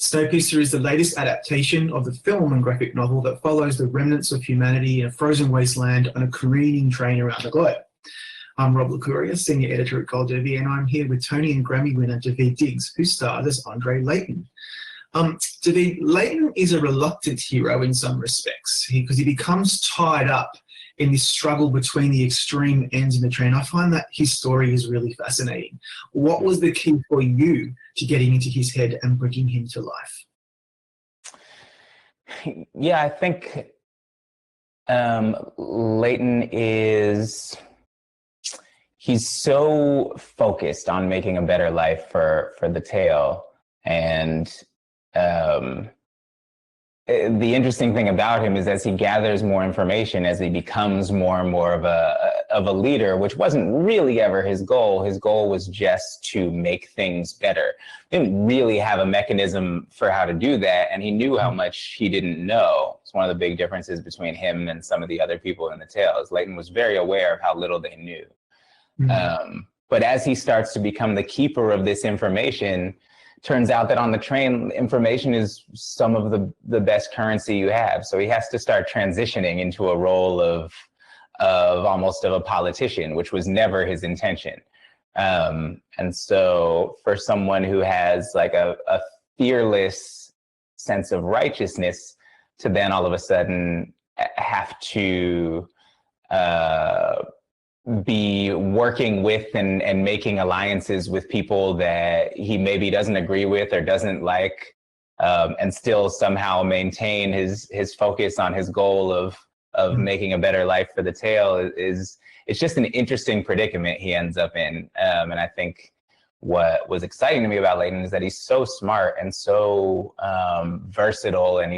Snowpiercer is the latest adaptation of the film and graphic novel that follows the remnants of humanity in a frozen wasteland on a careening train around the globe. I'm Rob Licuria, Senior Editor at Gold Derby, and I'm here with Tony and Grammy winner David Diggs, who stars as Andre Layton. David, Layton is a reluctant hero in some respects because he becomes tied up in this struggle between the extreme ends of the train. I find that his story is really fascinating. What was the key for you to getting into his head and bringing him to life? Yeah, I think Layton he's so focused on making a better life for the tale. And the interesting thing about him is as he gathers more information, as he becomes more and more of a leader, which wasn't really ever his goal. His goal was just to make things better. He didn't really have a mechanism for how to do that, and he knew how much he didn't know. It's one of the big differences between him and some of the other people in the tale. Layton was very aware of how little they knew. Mm-hmm. But as he starts to become the keeper of this information, turns out that on the train, information is some of the best currency you have. So he has to start transitioning into a role of almost of a politician, which was never his intention. And so for someone who has like a fearless sense of righteousness to then all of a sudden have to be working with and making alliances with people that he maybe doesn't agree with or doesn't like, and still somehow maintain his focus on his goal of making a better life for the tale it's just an interesting predicament he ends up in. And I think what was exciting to me about Layton is that he's so smart and so versatile, and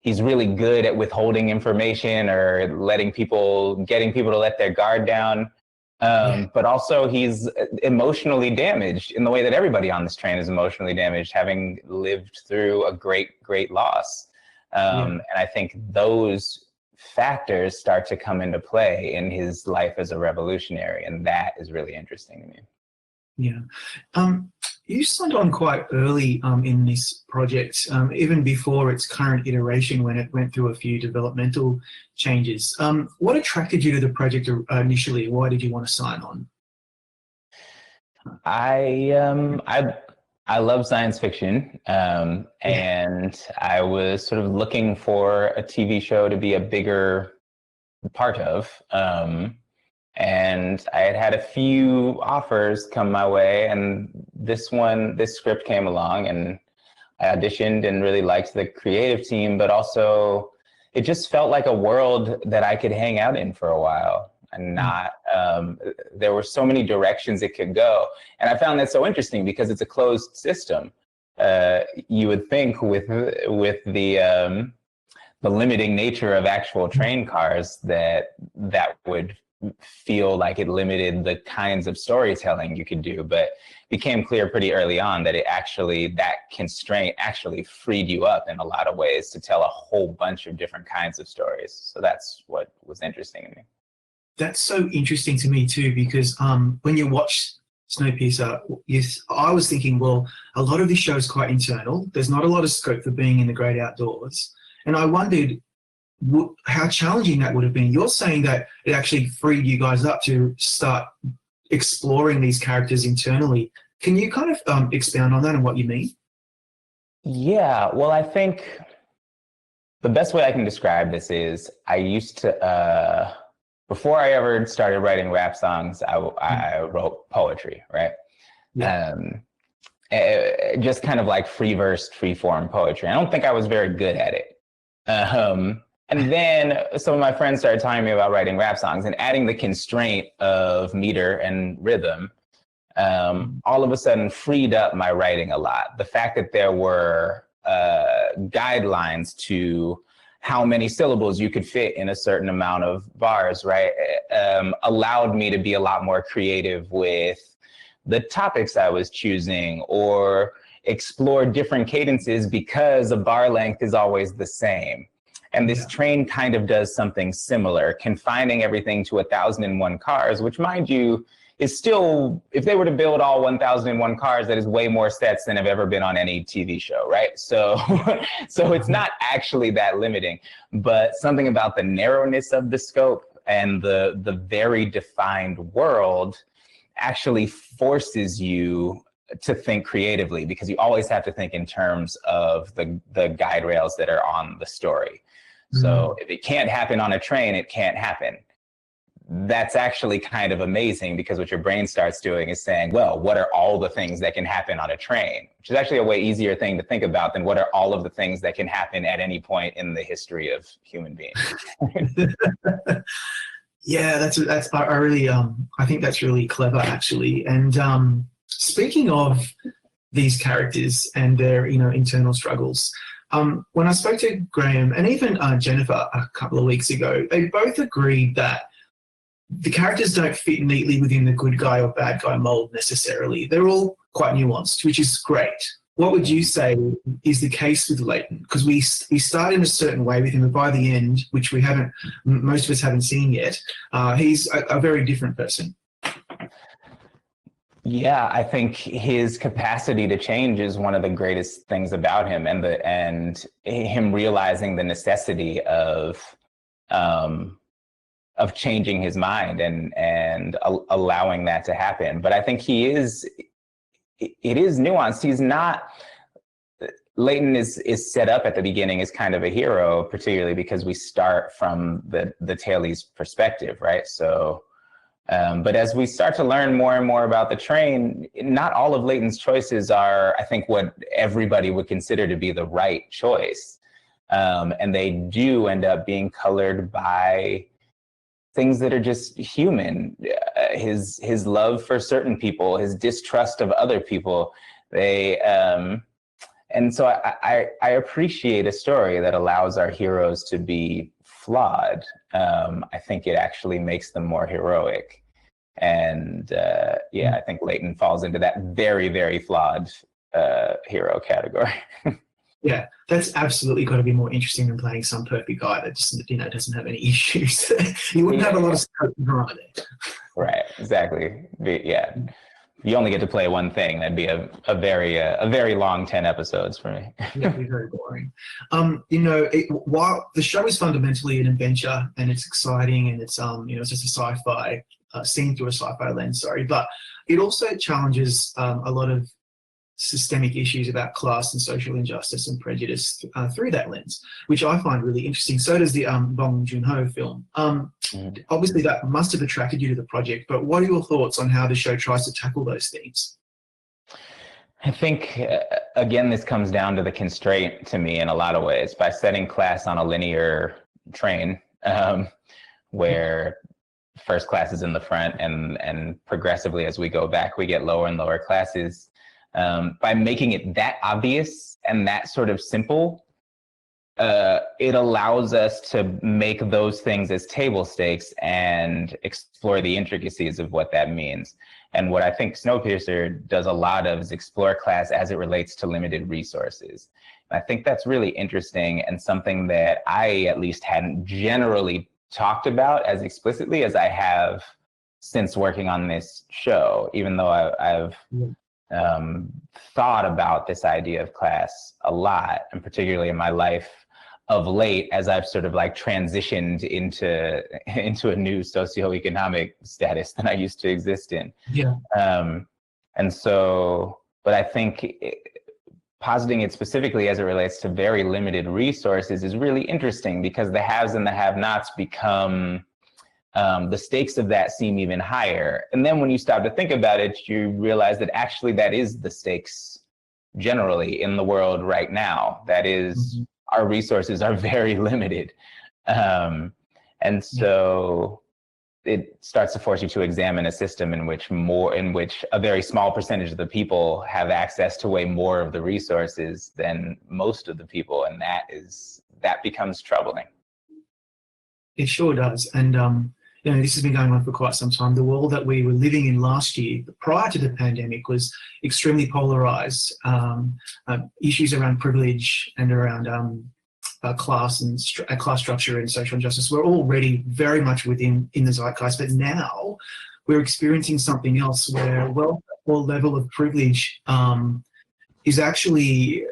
he's really good at withholding information or getting people to let their guard down. But also he's emotionally damaged in the way that everybody on this train is emotionally damaged, having lived through a great loss. And I think those factors start to come into play in his life as a revolutionary. And that is really interesting to me. Yeah. You signed on quite early in this project, even before its current iteration when it went through a few developmental changes. What attracted you to the project initially? Why did you want to sign on? I love science fiction, and I was sort of looking for a TV show to be a bigger part of. And I had a few offers come my way, and this script came along, and I auditioned and really liked the creative team, but also it just felt like a world that I could hang out in for a while and not, there were so many directions it could go. And I found that so interesting because it's a closed system. You would think with the limiting nature of actual train cars that would feel like it limited the kinds of storytelling you could do, but it became clear pretty early on that that constraint actually freed you up in a lot of ways to tell a whole bunch of different kinds of stories. So that's what was interesting to me. That's so interesting to me too, because when you watch Snowpiercer, I was thinking, well, a lot of this show is quite internal. There's not a lot of scope for being in the great outdoors. And I wondered how challenging that would have been. You're saying that it actually freed you guys up to start exploring these characters internally. Can you kind of expound on that and what you mean? Yeah, well, I think the best way I can describe this is I used to, before I ever started writing rap songs, I wrote poetry, right? Yeah. Just kind of like free verse, free form poetry. I don't think I was very good at it. And then some of my friends started telling me about writing rap songs and adding the constraint of meter and rhythm. All of a sudden freed up my writing a lot. The fact that there were guidelines to how many syllables you could fit in a certain amount of bars, right, allowed me to be a lot more creative with the topics I was choosing or explore different cadences because a bar length is always the same. And this Yeah. train kind of does something similar, confining everything to 1,001 cars, which, mind you, is still, if they were to build all 1,001 cars, that is way more sets than have ever been on any TV show, right? So, so it's not actually that limiting, but something about the narrowness of the scope and the very defined world actually forces you to think creatively, because you always have to think in terms of the guide rails that are on the story. So if it can't happen on a train, it can't happen. That's actually kind of amazing, because what your brain starts doing is saying, well, what are all the things that can happen on a train? Which is actually a way easier thing to think about than what are all of the things that can happen at any point in the history of human beings. Yeah, that's I really I think that's really clever, actually. And speaking of these characters and their internal struggles, when I spoke to Graham and even Jennifer a couple of weeks ago, they both agreed that the characters don't fit neatly within the good guy or bad guy mold necessarily. They're all quite nuanced, which is great. What would you say is the case with Leighton? Because we start in a certain way with him, but by the end, which most of us haven't seen yet, he's a very different person. Yeah, I think his capacity to change is one of the greatest things about him, and him realizing the necessity of changing his mind and allowing that to happen. But I think it is nuanced. He's not, Leighton is set up at the beginning as kind of a hero, particularly because we start from the tailies perspective, right? So, but as we start to learn more and more about the train, not all of Leighton's choices are, I think, what everybody would consider to be the right choice. And they do end up being colored by things that are just human. His love for certain people, his distrust of other people. And so I appreciate a story that allows our heroes to be flawed. I think it actually makes them more heroic. And I think Leighton falls into that very, very flawed hero category. Yeah, that's absolutely got to be more interesting than playing some perfect guy that just doesn't have any issues. You wouldn't have a lot of scope to run it. Right, exactly. Yeah, you only get to play one thing. That'd be a very long 10 episodes for me. Yeah, it'd be very boring. While the show is fundamentally an adventure and it's exciting and it's it's just a sci-fi seen through a sci-fi lens. Sorry, but it also challenges a lot of systemic issues about class and social injustice and prejudice through that lens, which I find really interesting. So does the Bong Joon-ho film. Obviously, that must have attracted you to the project, but what are your thoughts on how the show tries to tackle those themes? I think, again, this comes down to the constraint to me in a lot of ways. By setting class on a linear train, where first class is in the front and progressively as we go back, we get lower and lower classes. By making it that obvious and that sort of simple, it allows us to make those things as table stakes and explore the intricacies of what that means. And what I think Snowpiercer does a lot of is explore class as it relates to limited resources. And I think that's really interesting and something that I at least hadn't generally talked about as explicitly as I have since working on this show, even though I've thought about this idea of class a lot, and particularly in my life of late, as I've sort of like transitioned into a new socioeconomic status than I used to exist in. Yeah. And so, but I think positing it specifically as it relates to very limited resources is really interesting, because the haves and the have-nots become, the stakes of that seem even higher. And then when you stop to think about it, you realize that actually that is the stakes generally in the world right now. That is, our resources are very limited. And so it starts to force you to examine a system in which a very small percentage of the people have access to way more of the resources than most of the people. And that becomes troubling. It sure does. And, this has been going on for quite some time. The world that we were living in last year, prior to the pandemic, was extremely polarized. Issues around privilege and around class and class structure and social injustice were already very much in the zeitgeist, but now we're experiencing something else where wealth or level of privilege is actually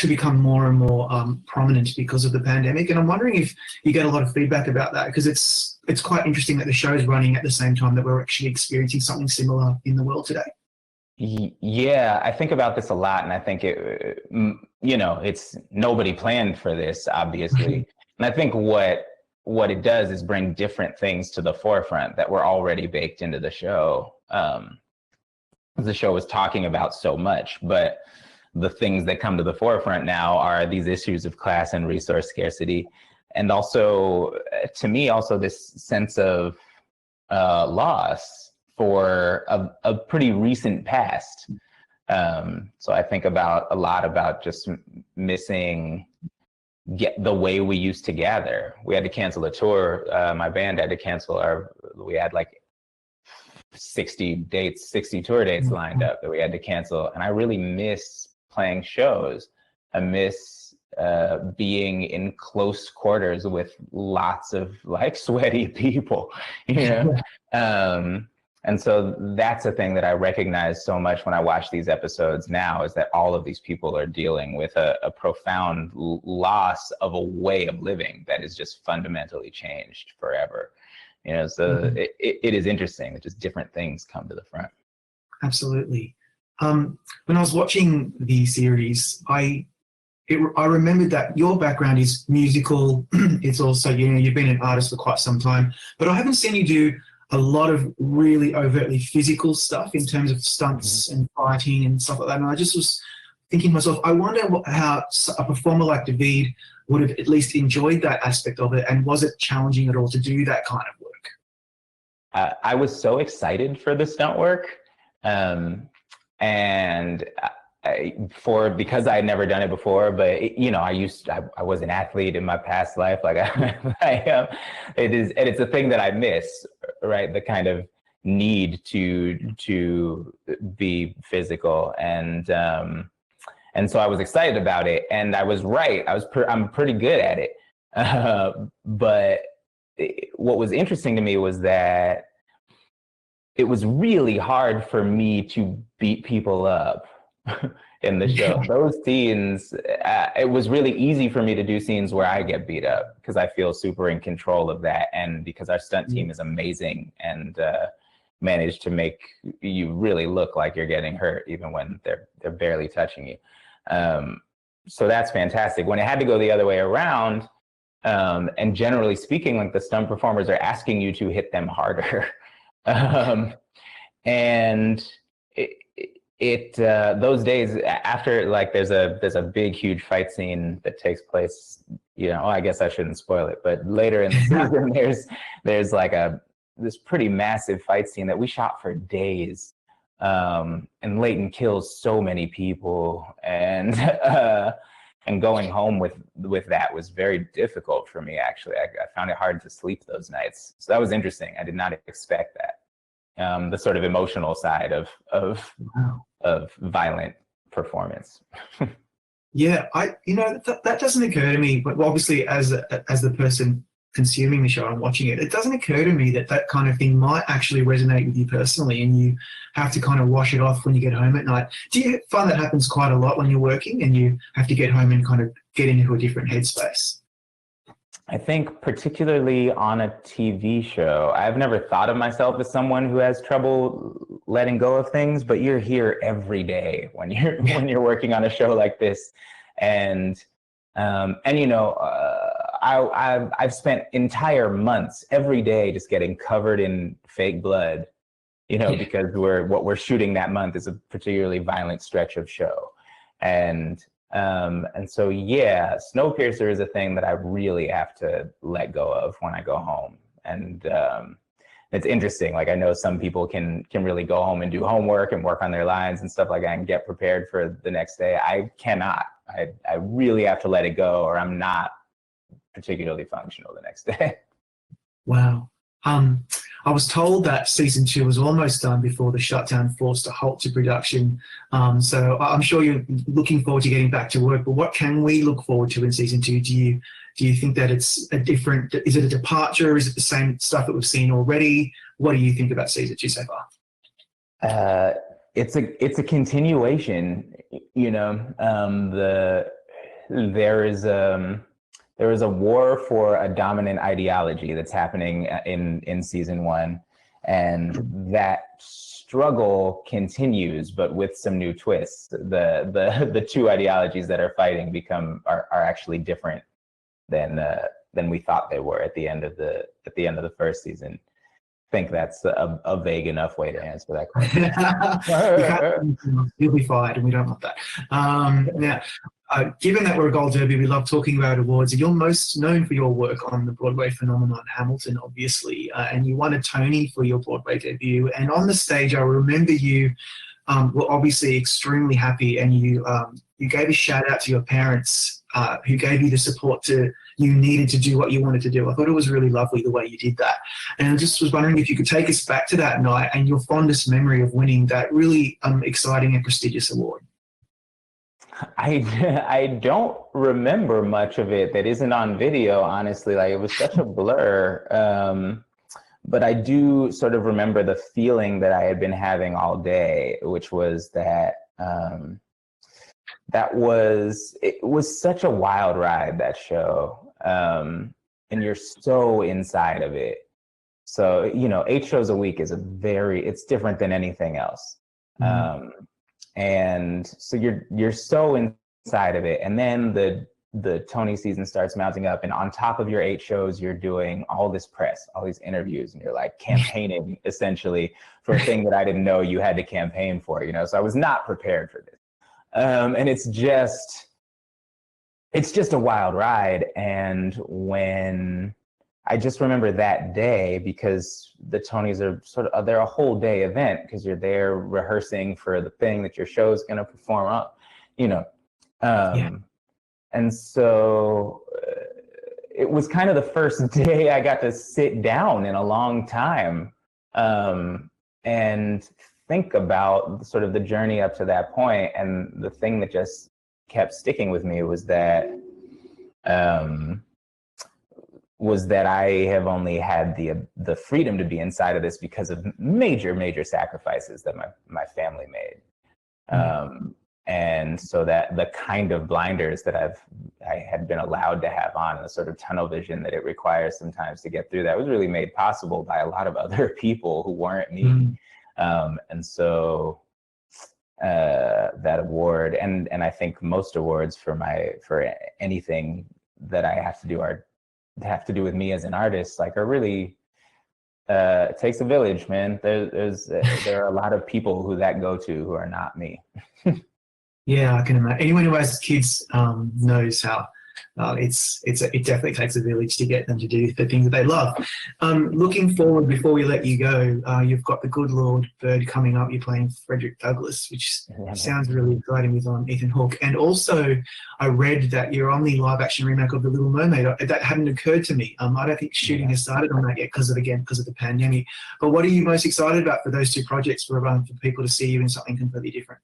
become more and more prominent because of the pandemic. And I'm wondering if you get a lot of feedback about that, because it's quite interesting that the show is running at the same time that we're actually experiencing something similar in the world today. Yeah, I think about this a lot, and I think it's nobody planned for this, obviously. And I think what it does is bring different things to the forefront that were already baked into the show. The show was talking about so much, but the things that come to the forefront now are these issues of class and resource scarcity, and also, to me, also this sense of loss for a pretty recent past. So I think a lot about just missing the way we used to gather. We had to cancel a tour. My band had to cancel we had like 60 tour dates lined up that we had to cancel. And I really miss playing shows. I miss being in close quarters with lots of like sweaty people, And so that's a thing that I recognize so much when I watch these episodes now, is that all of these people are dealing with a profound loss of a way of living that is just fundamentally changed forever. So it is interesting that just different things come to the front. Absolutely. When I was watching the series, I remembered that your background is musical. It's also, you've been an artist for quite some time, but I haven't seen you do a lot of really overtly physical stuff in terms of stunts and fighting and stuff like that. And I just was thinking to myself, I wonder how a performer like David would have at least enjoyed that aspect of it, and was it challenging at all to do that kind of work? I was so excited for the stunt work, and because I had never done it before, but I was an athlete in my past life, like I am. It's a thing that I miss, right? The kind of need to be physical, and so I was excited about it, and I was right. I'm pretty good at it, but what was interesting to me was that it was really hard for me to beat people up in the show. Those scenes, it was really easy for me to do scenes where I get beat up because I feel super in control of that, and because our stunt team is amazing and managed to make you really look like you're getting hurt even when they're barely touching you. So that's fantastic. When it had to go the other way around, and generally speaking, like the stunt performers are asking you to hit them harder. And those days after, like there's a big huge fight scene that takes place, I guess I shouldn't spoil it, but later in the season there's like this pretty massive fight scene that we shot for days, and Leighton kills so many people, and going home with that was very difficult for me, actually. I found it hard to sleep those nights. So that was interesting. I did not expect that. The sort of emotional side of violent performance. Yeah, that doesn't occur to me, but obviously as the person consuming the show and watching it, it doesn't occur to me that kind of thing might actually resonate with you personally, and you have to kind of wash it off when you get home at night. Do you find that happens quite a lot when you're working and you have to get home and kind of get into a different headspace? I think particularly on a TV show, I've never thought of myself as someone who has trouble letting go of things, but you're here every day when you're working on a show like this, and I've spent entire months every day just getting covered in fake blood, because what we're shooting that month is a particularly violent stretch of show, and so yeah, Snowpiercer is a thing that I really have to let go of when I go home, and it's interesting. Like, I know some people can really go home and do homework and work on their lines and stuff like that and get prepared for the next day. I cannot. I really have to let it go, or I'm not particularly functional the next day. Wow. I was told that season 2 was almost done before the shutdown forced a halt to production. So I'm sure you're looking forward to getting back to work. But what can we look forward to in season 2? Do you think that it's a different? Is it a departure? Is it the same stuff that we've seen already? What do you think about season 2 so far? It's a continuation. You know, there is a war for a dominant ideology that's happening in season 1, and that struggle continues, but with some new twists. The two ideologies that are fighting are actually different than we thought they were at the end of the first season. I think that's a vague enough way to answer that question. You'll be fired, and we don't want that. Now, given that we're a Gold Derby, we love talking about awards, and you're most known for your work on the Broadway phenomenon Hamilton, obviously, and you won a Tony for your Broadway debut. And on the stage, I remember you were obviously extremely happy, and you gave a shout out to your parents who gave you the support you needed to do what you wanted to do. I thought it was really lovely the way you did that. And I just was wondering if you could take us back to that night and your fondest memory of winning that really exciting and prestigious award. I don't remember much of it that isn't on video, honestly. Like, it was such a blur. But I do sort of remember the feeling that I had been having all day, which was that it was such a wild ride, that show. And you're so inside of it. So, you know, 8 shows a week is it's different than anything else. And so you're so inside of it. And then the Tony season starts mounting up, and on top of your 8 shows, you're doing all this press, all these interviews, and you're like campaigning essentially for a thing that I didn't know you had to campaign for, you know? So I was not prepared for this. And it's just a wild ride. And when I just remember that day, because the Tonys are they're a whole day event, because you're there rehearsing for the thing that your show's going to perform up, you know. And so it was kind of the first day I got to sit down in a long time and think about sort of the journey up to that point. And the thing that just kept sticking with me was that I have only had the freedom to be inside of this because of major sacrifices that my family made. And so that the kind of blinders that I had been allowed to have on, the sort of tunnel vision that it requires sometimes to get through that, was really made possible by a lot of other people who weren't me. And so that award, and I think most awards for anything that I have to do with me as an artist, like, are really it takes a village, man. There are a lot of people who that go to who are not me. Yeah, I can imagine. Anyone who has kids knows how it definitely takes a village to get them to do the things that they love. Looking forward, before we let you go, you've got The Good Lord Bird coming up. You're playing Frederick Douglass, which sounds really exciting, with Ethan Hawke. And also, I read that you're on the live-action remake of The Little Mermaid. That hadn't occurred to me. I don't think shooting has started on that yet because of the pandemic. But what are you most excited about for those 2 projects, for people to see you in something completely different?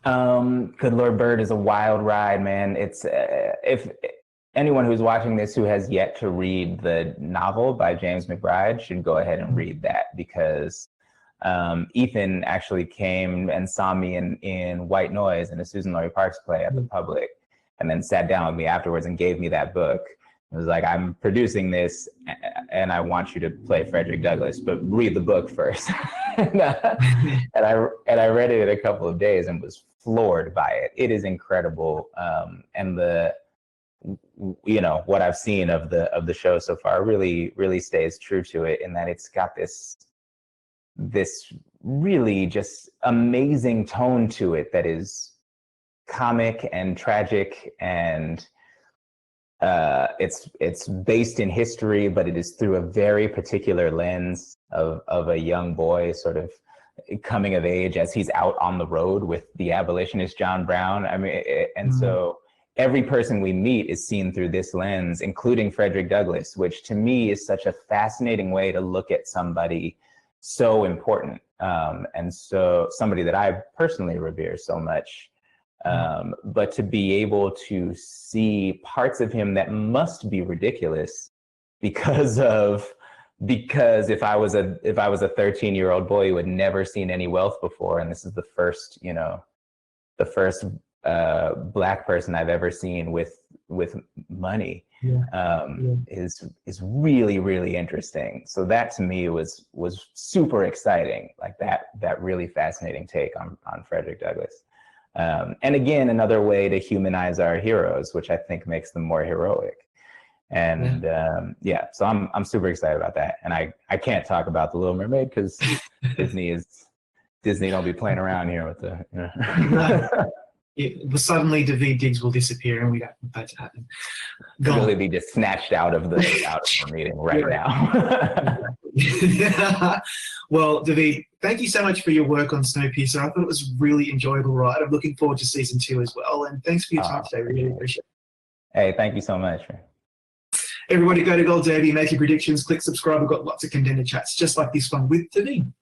Good Lord Bird is a wild ride, man. It's if anyone who's watching this who has yet to read the novel by James McBride should go ahead and read that, because Ethan actually came and saw me in White Noise, in a Susan Laurie Parks play at the Public, and then sat down with me afterwards and gave me that book. It was like, I'm producing this and I want you to play Frederick Douglass, but read the book first. and I read it in a couple of days and was floored by it. It is incredible. And what I've seen of the show so far really stays true to it, in that it's got this really just amazing tone to it that is comic and tragic, and it's based in history, but it is through a very particular lens of a young boy sort of coming of age as he's out on the road with the abolitionist John Brown. I mean, so every person we meet is seen through this lens, including Frederick Douglass, which to me is such a fascinating way to look at somebody so important, and so somebody that I personally revere so much. But to be able to see parts of him that must be ridiculous because if I was a 13-year-old boy who had never seen any wealth before, and this is the first Black person I've ever seen with money, is really, really interesting. So that to me was super exciting, like that really fascinating take on Frederick Douglass. And again, another way to humanize our heroes, which I think makes them more heroic. And so I'm super excited about that. And I can't talk about The Little Mermaid because Disney don't be playing around here with the, you know. Suddenly Daveed Diggs will disappear and we don't want that to happen. Really be just snatched out of the meeting now. Well, Daveed, thank you so much for your work on Snowpiercer. I thought it was a really enjoyable ride. I'm looking forward to season 2 as well. And thanks for your time today. Really appreciate it. Hey, thank you so much. Everybody go to Gold Derby, make your predictions, click subscribe. We've got lots of contender chats just like this one with Daveed.